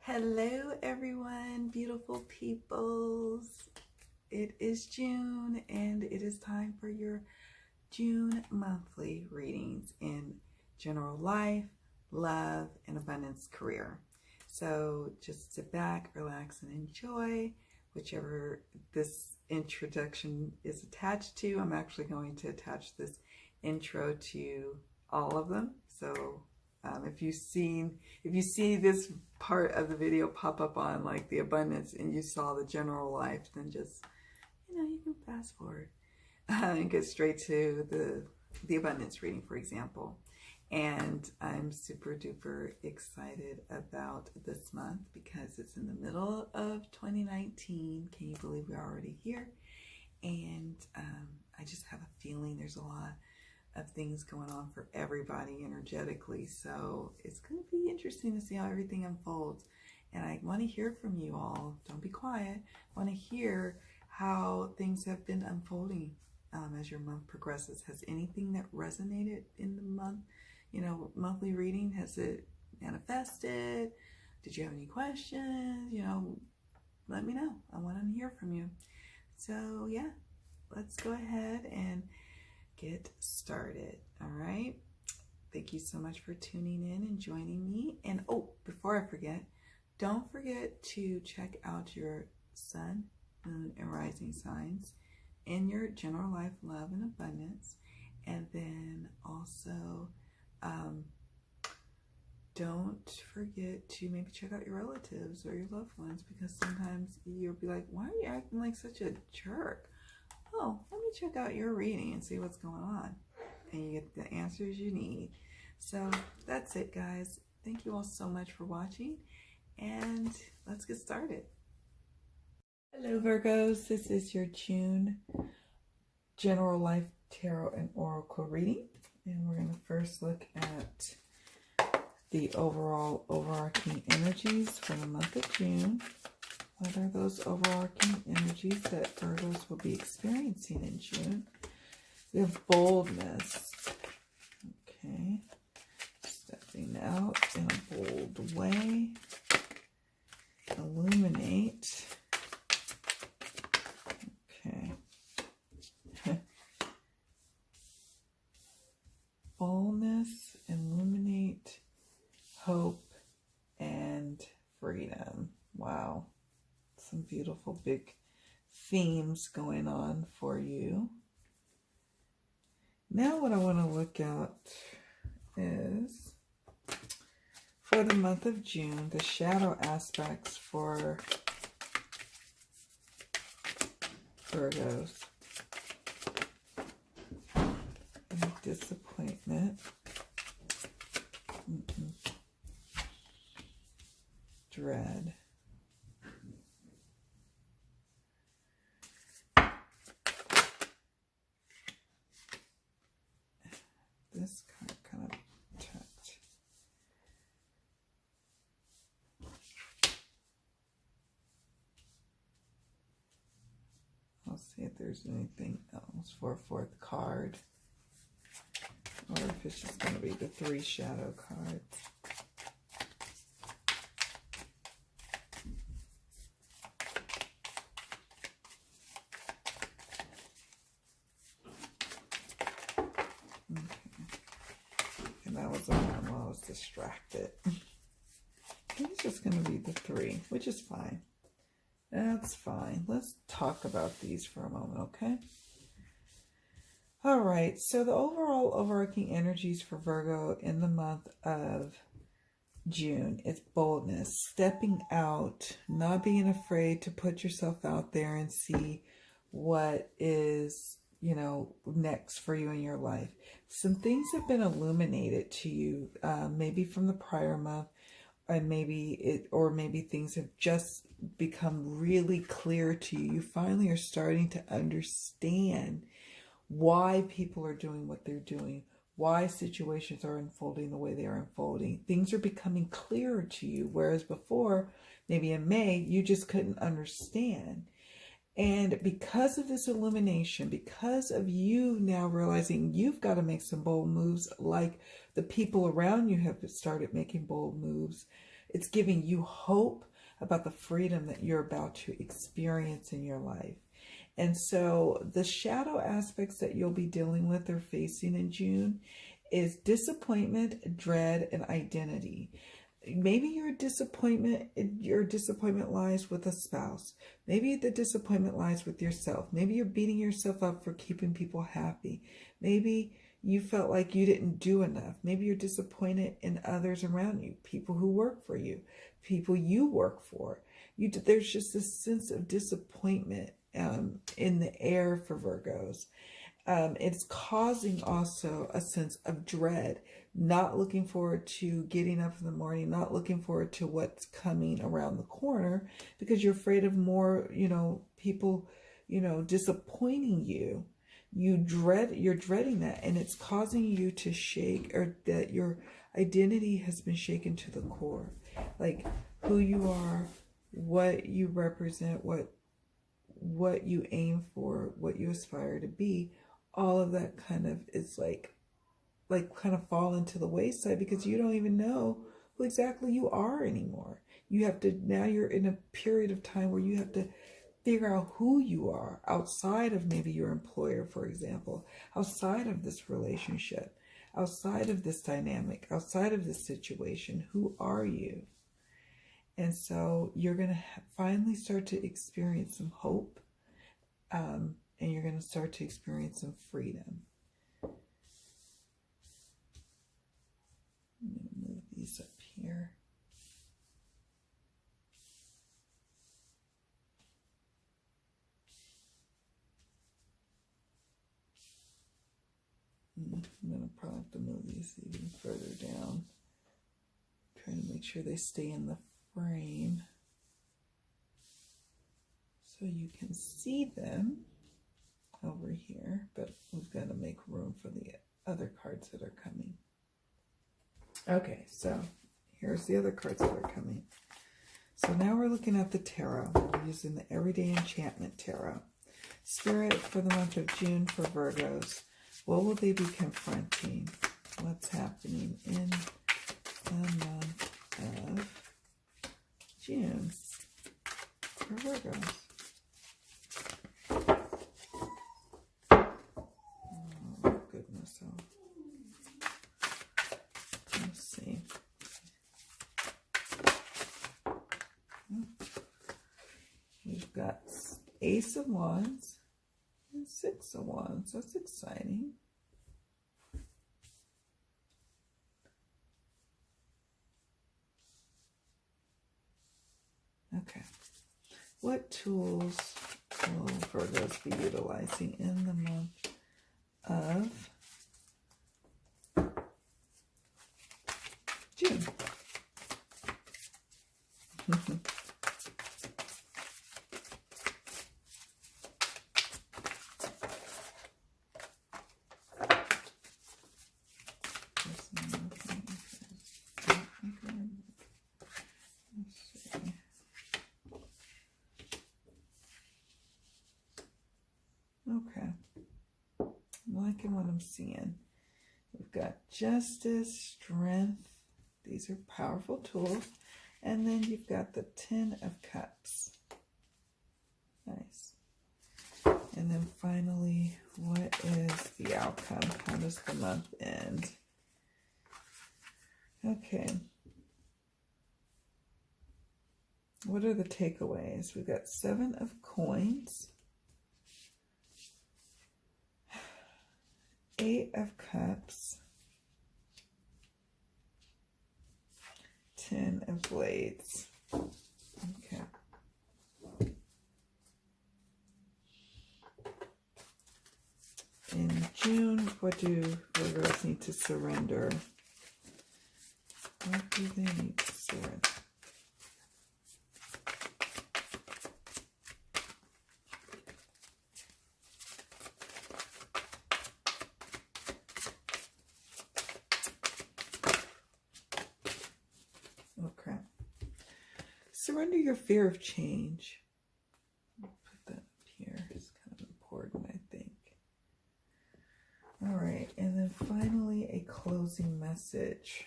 Hello everyone, beautiful peoples. It is June and it is time for your June monthly readings in general life, love, and abundance career. So just sit back, relax, and enjoy whichever this introduction is attached to. I'm actually going to attach this intro to all of them. So if you see this part of the video pop up on like the abundance and you saw the general life, then just, you can fast forward and get straight to the abundance reading, for example. And I'm super duper excited about this month because it's in the middle of 2019. Can you believe we're already here? And I just have a feeling there's a lot of things going on for everybody energetically. So it's going to be interesting to see how everything unfolds. And I want to hear from you all. Don't be quiet. I want to hear how things have been unfolding as your month progresses. Has anything that resonated in the month, monthly reading, has it manifested? Did you have any questions? Let me know. I want to hear from you. So yeah, let's go ahead and get started. All right. Thank you so much for tuning in and joining me. And before I forget, don't forget to check out your sun, moon, and rising signs in your general life, love, and abundance. And then also, don't forget to maybe check out your relatives or your loved ones, because sometimes you'll be like, why are you acting like such a jerk? Oh, let me check out your reading and see what's going on. And you get the answers you need. So that's it, guys. Thank you all so much for watching. And let's get started. Hello, Virgos. This is your June General Life Tarot and Oracle reading. And we're going to first look at the overall overarching energies for the month of June. What are those overarching energies that Virgos will be experiencing in June? We have boldness. Okay. Stepping out in a bold way. Illuminate. Okay. Boldness, illuminate, hope, and freedom. Wow. Some beautiful big themes going on for you. Now what I want to look at is, for the month of June, the shadow aspects for Virgos. Disappointment. Dread. This kind of tucked. I'll see if there's anything else for a fourth card, or if it's just going to be the 3 shadow cards. That was on while I was distracted. It's just going to be the 3, which is fine. That's fine. Let's talk about these for a moment, okay? All right. So the overall overarching energies for Virgo in the month of June is boldness, stepping out, not being afraid to put yourself out there and see what is, next for you in your life. Some things have been illuminated to you, maybe from the prior month, and maybe things have just become really clear to you. You finally are starting to understand why people are doing what they're doing, why situations are unfolding the way they are unfolding. Things are becoming clearer to you, whereas before, maybe in May, you just couldn't understand. And because of this illumination, because of you now realizing you've got to make some bold moves, like the people around you have started making bold moves, It's giving you hope about the freedom that you're about to experience in your life. And so the shadow aspects that you'll be dealing with or facing in June is disappointment, dread, and identity. Maybe your disappointment lies with a spouse. Maybe the disappointment lies with yourself. Maybe you're beating yourself up for keeping people happy. Maybe you felt like you didn't do enough. Maybe you're disappointed in others around you, people who work for you, people you work for. There's just this sense of disappointment in the air for Virgos. It's causing also a sense of dread, not looking forward to getting up in the morning, not looking forward to what's coming around the corner, because you're afraid of more, people, disappointing you. You're dreading that, and it's causing you to shake, or that your identity has been shaken to the core. Like who you are, what you represent, what you aim for, what you aspire to be, all of that kind of is like kind of fall into the wayside, because you don't even know who exactly you are anymore. Now you're in a period of time where you have to figure out who you are outside of maybe your employer, for example, outside of this relationship, outside of this dynamic, outside of this situation. Who are you? And so you're going to finally start to experience some hope, and you're going to start to experience some freedom. I'm going to move these up here. I'm going to probably have to move these even further down. Trying to make sure they stay in the frame so you can see them over here, but we've got to make room for the other cards that are coming. Okay, so here's the other cards that are coming. So now we're looking at the tarot. We're using the Everyday Enchantment Tarot. Spirit for the month of June for Virgos. What will they be confronting? What's happening in the month of June for Virgos? Oh, goodness. Let's see. We've got Ace of Wands and Six of Wands. That's exciting. Okay. What tools will Virgos be utilizing in the month of June? Okay, I'm liking what I'm seeing. We've got Justice, Strength. These are powerful tools. And then you've got the Ten of Cups. Nice. And then finally, what is the outcome? How does the month end? Okay. What are the takeaways? We've got Seven of Coins. Eight of Cups. 10 of Blades. Okay. In June, what do Virgos need to surrender? What do they need to surrender? Okay. Surrender your fear of change. I'll put that up here. It's kind of important, I think. All right. And then finally, a closing message.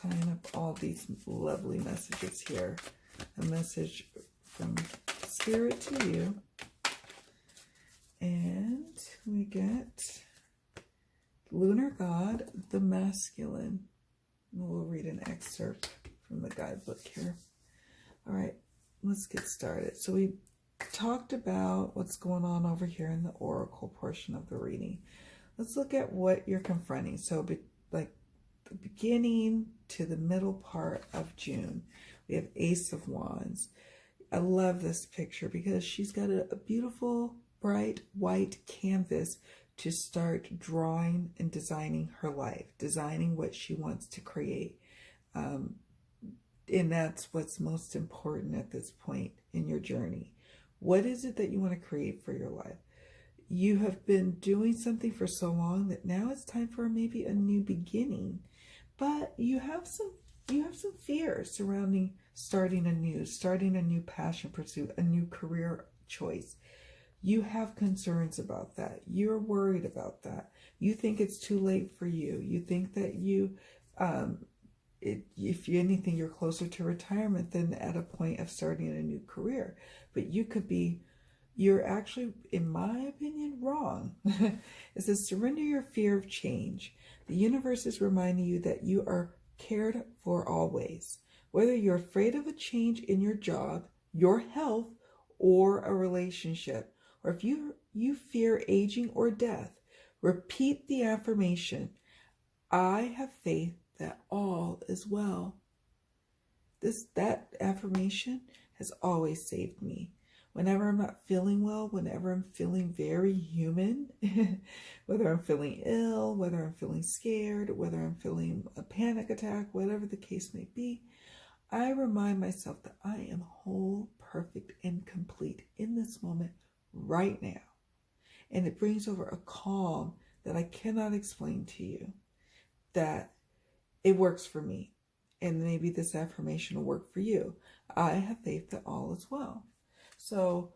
tying up all these lovely messages here. A message from Spirit to you. And we get Lunar God, the Masculine. We'll read an excerpt from the guidebook here. All right, let's get started. So we talked about what's going on over here in the oracle portion of the reading. Let's look at what you're confronting. So like the beginning to the middle part of June, we have Ace of Wands. I love this picture because she's got a beautiful, bright white canvas to start drawing and designing her life, designing what she wants to create. And that's what's most important at this point in your journey. What is it that you want to create for your life? You have been doing something for so long that now it's time for maybe a new beginning. But you have some fears surrounding starting a new passion pursuit, a new career choice. You have concerns about that. You're worried about that. You think it's too late for you. You think that if anything, you're closer to retirement than at a point of starting a new career. But you're actually, in my opinion, wrong. It says, surrender your fear of change. The universe is reminding you that you are cared for always. Whether you're afraid of a change in your job, your health, or a relationship, or if you fear aging or death, repeat the affirmation, I have faith that all is well. That affirmation has always saved me. Whenever I'm not feeling well, whenever I'm feeling very human, whether I'm feeling ill, whether I'm feeling scared, whether I'm feeling a panic attack, whatever the case may be, I remind myself that I am whole, perfect, and complete in this moment right now. And it brings over a calm that I cannot explain to you, that it works for me. And maybe this affirmation will work for you. I have faith that all is well. So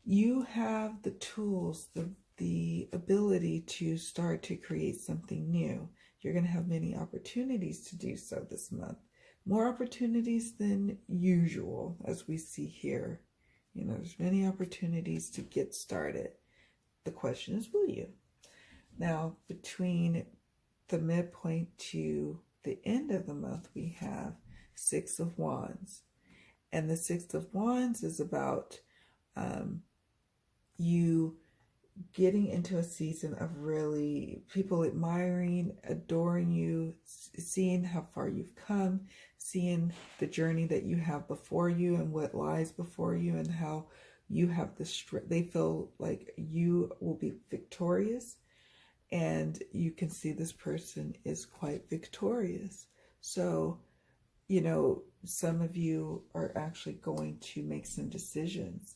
you have the tools, the ability to start to create something new. You're going to have many opportunities to do so this month. More opportunities than usual, as we see here. You know, there's many opportunities to get started. The question is, will you? Now, between the midpoint to the end of the month, we have Six of Wands. And the Six of Wands is about you getting into a season of really people admiring, adoring you, seeing how far you've come, seeing the journey that you have before you and what lies before you, and how you have the strength. They feel like you will be victorious, and you can see this person is quite victorious. So, you know, some of you are actually going to make some decisions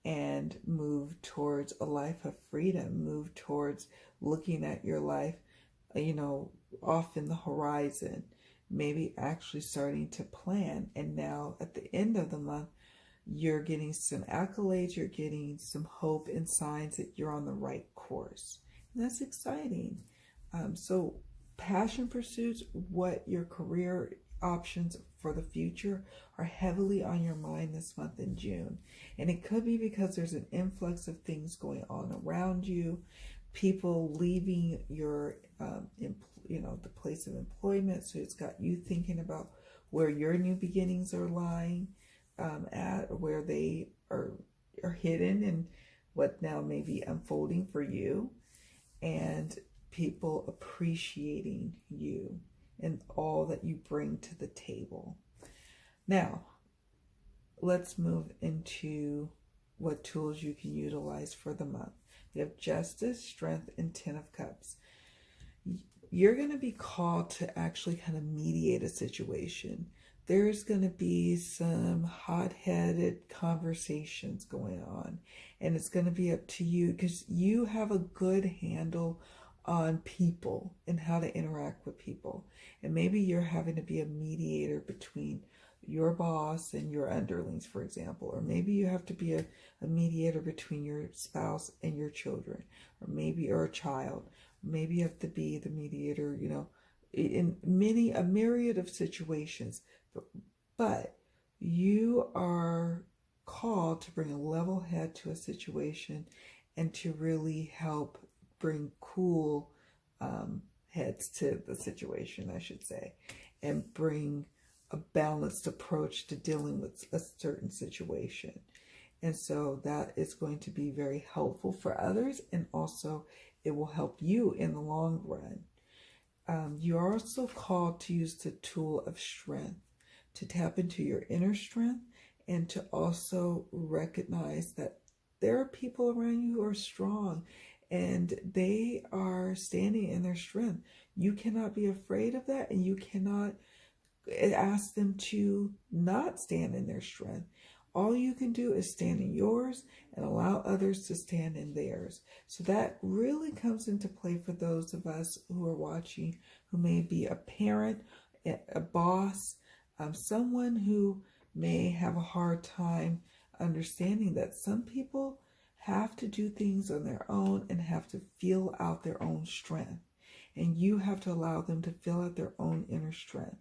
and move towards a life of freedom, move towards looking at your life, you know, off in the horizon, maybe actually starting to plan. And now at the end of the month, you're getting some accolades, you're getting some hope and signs that you're on the right course. And that's exciting. So passion pursuits, what your career options for the future are heavily on your mind this month in June. And it could be because there's an influx of things going on around you, people leaving your, the place of employment. So it's got you thinking about where your new beginnings are lying at, or where they are hidden, and what now may be unfolding for you, and people appreciating you and all that you bring to the table. Now, let's move into what tools you can utilize for the month. We have Justice, Strength, and Ten of Cups. You're going to be called to actually kind of mediate a situation. There's going to be some hot-headed conversations going on, and it's going to be up to you, because you have a good handle on people and how to interact with people. And maybe you're having to be a mediator between your boss and your underlings, for example. Or maybe you have to be a mediator between your spouse and your children, or a child. Maybe you have to be the mediator, in a myriad of situations, but you are called to bring a level head to a situation and to really help bring cool heads to the situation, I should say, and bring a balanced approach to dealing with a certain situation. And so that is going to be very helpful for others, and also it will help you in the long run. You are also called to use the tool of strength, to tap into your inner strength, and to also recognize that there are people around you who are strong and they are standing in their strength. You cannot be afraid of that, and you cannot ask them to not stand in their strength. All you can do is stand in yours and allow others to stand in theirs. So that really comes into play for those of us who are watching, who may be a parent, a boss, someone who may have a hard time understanding that some people have to do things on their own and have to feel out their own strength. And you have to allow them to feel out their own inner strength.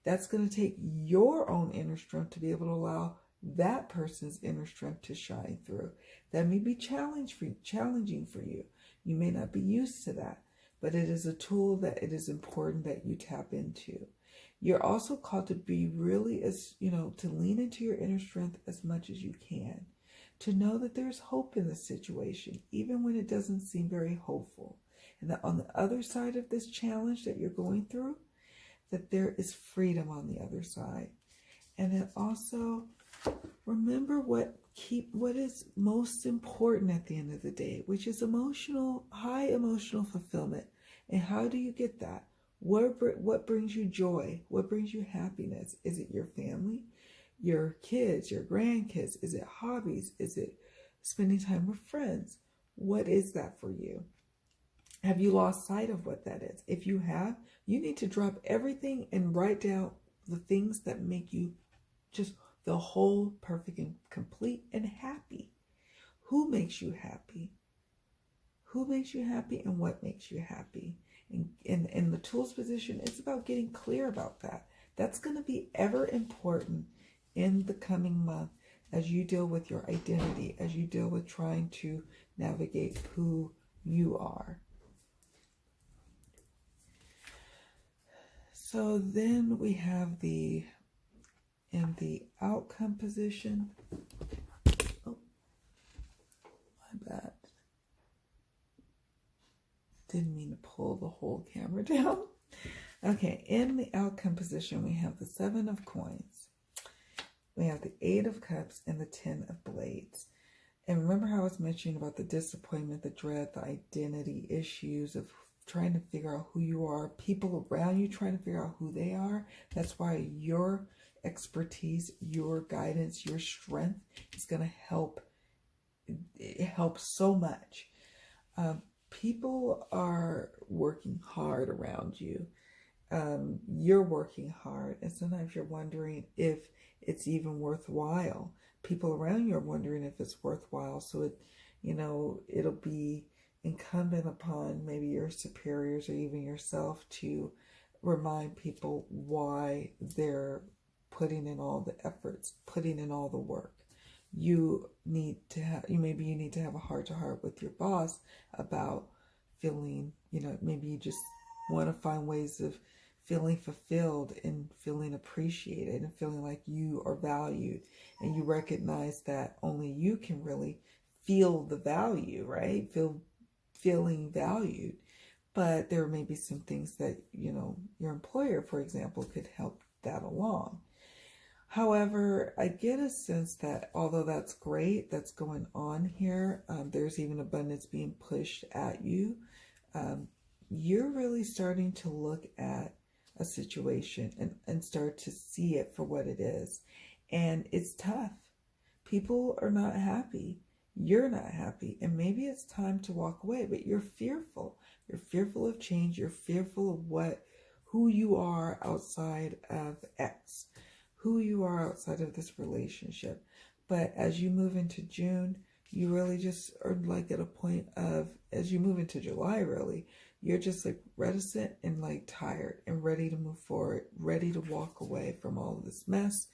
That's going to take your own inner strength to be able to allow that person's inner strength to shine through. That may be challenging for you. You may not be used to that, but it is a tool that it is important that you tap into. You're also called to be really, to lean into your inner strength as much as you can, to know that there's hope in the situation, even when it doesn't seem very hopeful. And that on the other side of this challenge that you're going through, that there is freedom on the other side. And then also remember what is most important at the end of the day, which is high emotional fulfillment. And how do you get that? What brings you joy? What brings you happiness? Is it your family, your kids, your grandkids? Is it hobbies? Is it spending time with friends? What is that for you? Have you lost sight of what that is? If you have, you need to drop everything and write down the things that make you just the whole, perfect and complete and happy. Who makes you happy? Who makes you happy and what makes you happy? And in the tools position, it's about getting clear about that. That's going to be ever important in the coming month as you deal with your identity, as you deal with trying to navigate who you are. So then we have in the outcome position. Oh, my bad. Didn't mean to pull the whole camera down. Okay, in the outcome position, we have the 7 of coins. We have the 8 of cups and the 10 of blades. And remember how I was mentioning about the disappointment, the dread, the identity issues of trying to figure out who you are, people around you trying to figure out who they are. That's why your expertise, your guidance, your strength is going to help. It helps so much. People are working hard around you. You're working hard, and sometimes you're wondering if it's even worthwhile. People around you are wondering if it's worthwhile. So it'll be incumbent upon maybe your superiors or even yourself to remind people why they're putting in all the efforts, putting in all the work. You need to have a heart-to-heart with your boss about feeling, maybe you just want to find ways of feeling fulfilled and feeling appreciated and feeling like you are valued, and you recognize that only you can really feel the value, right? Feeling valued. But there may be some things that, your employer, for example, could help that along. However, I get a sense that although that's great, that's going on here, there's even abundance being pushed at you. You're really starting to look at a situation and start to see it for what it is. And it's tough. People are not happy. You're not happy. And maybe it's time to walk away, but you're fearful. You're fearful of change. You're fearful of who you are outside of X, who you are outside of this relationship. But as you move into June, you really just are like at a point of, as you move into July, really, you're just like reticent and like tired and ready to move forward, ready to walk away from all of this mess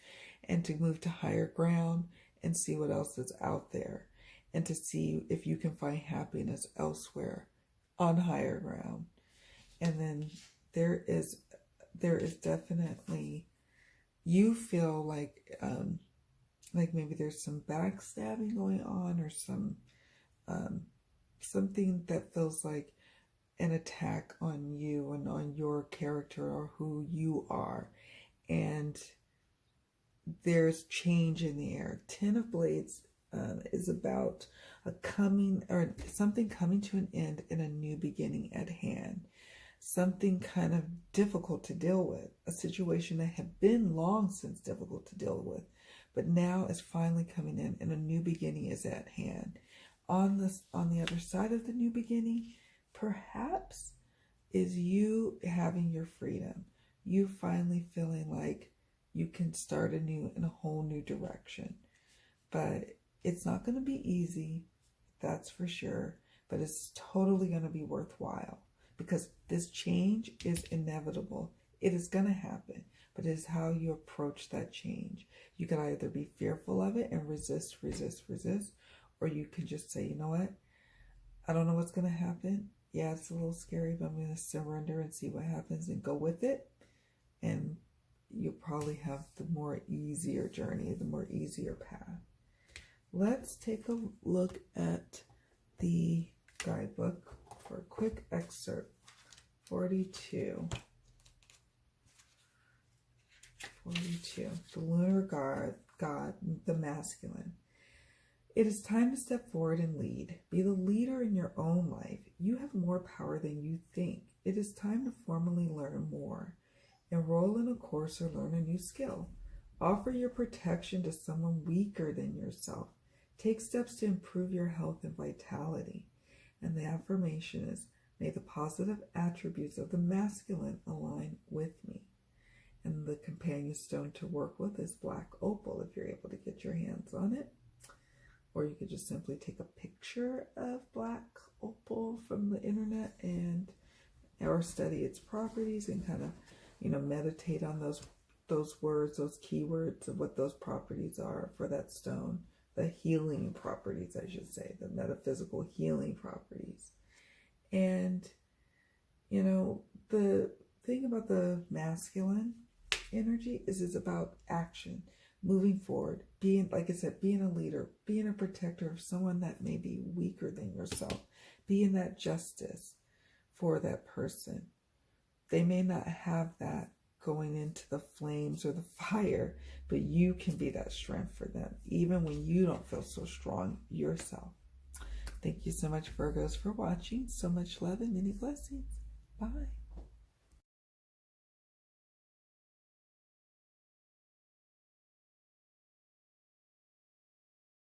and to move to higher ground and see what else is out there and to see if you can find happiness elsewhere on higher ground. And then there is definitely, you feel like maybe there's some backstabbing going on, or some something that feels like an attack on you and on your character or who you are. And there's change in the air. 10 of Blades is about a coming, or something coming to an end and a new beginning at hand. Something kind of difficult to deal with, a situation that had been long since difficult to deal with, but now is finally coming in and a new beginning is at hand. On the other side of the new beginning, perhaps, is you having your freedom. You finally feeling like you can start anew in a whole new direction. But it's not going to be easy, that's for sure, but it's totally going to be worthwhile, because this change is inevitable. It is going to happen, but it is how you approach that change. You can either be fearful of it and resist, or you can just say, you know what? I don't know what's going to happen. Yeah, it's a little scary, but I'm going to surrender and see what happens and go with it. And you'll probably have the more easier journey, the more easier path. Let's take a look at the guidebook for a quick excerpt. 42. The lunar god, the masculine. It is time to step forward and lead. Be the leader in your own life. You have more power than you think. It is time to formally learn more. Enroll in a course or learn a new skill. Offer your protection to someone weaker than yourself. Take steps to improve your health and vitality. And the affirmation is, may the positive attributes of the masculine align with me. And the companion stone to work with is black opal, if you're able to get your hands on it. Or you could just simply take a picture of black opal from the internet or study its properties and kind of, meditate on those words, those keywords of what those properties are for that stone. The healing properties, I should say, the metaphysical healing properties. And, the thing about the masculine energy is it's about action, moving forward, being, like I said, being a leader, being a protector of someone that may be weaker than yourself, being that justice for that person. They may not have that going into the flames or the fire, but you can be that strength for them, even when you don't feel so strong yourself. Thank you so much, Virgos, for watching. So much love and many blessings. Bye.